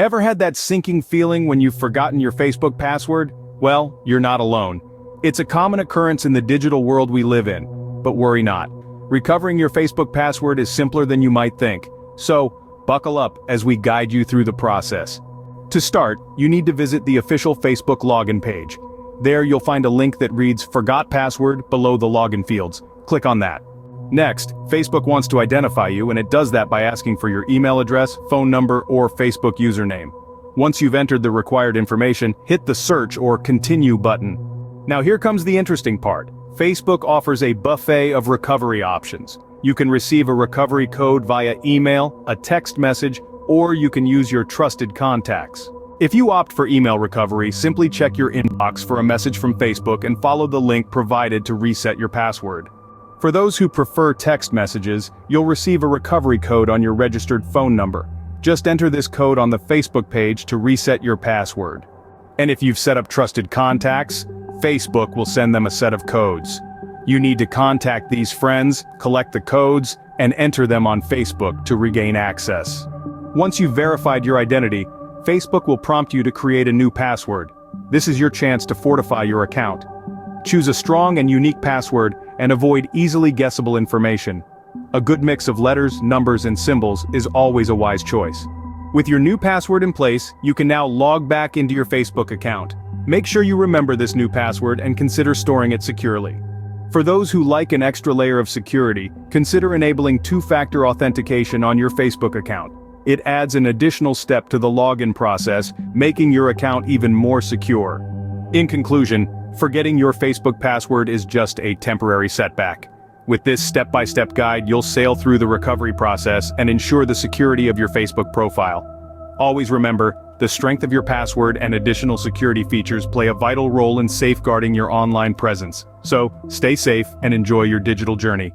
Ever had that sinking feeling when you've forgotten your Facebook password? Well, you're not alone. It's a common occurrence in the digital world we live in. But worry not. Recovering your Facebook password is simpler than you might think. So, buckle up as we guide you through the process. To start, you need to visit the official Facebook login page. There you'll find a link that reads "Forgot Password" below the login fields. Click on that. Next, Facebook wants to identify you, and it does that by asking for your email address, phone number, or Facebook username. Once you've entered the required information, hit the search or continue button. Now here comes the interesting part. Facebook offers a buffet of recovery options. You can receive a recovery code via email, a text message, or you can use your trusted contacts. If you opt for email recovery, simply check your inbox for a message from Facebook and follow the link provided to reset your password. For those who prefer text messages, you'll receive a recovery code on your registered phone number. Just enter this code on the Facebook page to reset your password. And if you've set up trusted contacts, Facebook will send them a set of codes. You need to contact these friends, collect the codes, and enter them on Facebook to regain access. Once you've verified your identity, Facebook will prompt you to create a new password. This is your chance to fortify your account. Choose a strong and unique password and avoid easily guessable information. A good mix of letters, numbers, and symbols is always a wise choice. With your new password in place, you can now log back into your Facebook account. Make sure you remember this new password and consider storing it securely. For those who like an extra layer of security, consider enabling two-factor authentication on your Facebook account. It adds an additional step to the login process, making your account even more secure. In conclusion, forgetting your Facebook password is just a temporary setback. With this step-by-step guide, you'll sail through the recovery process and ensure the security of your Facebook profile. Always remember, the strength of your password and additional security features play a vital role in safeguarding your online presence. So, stay safe and enjoy your digital journey.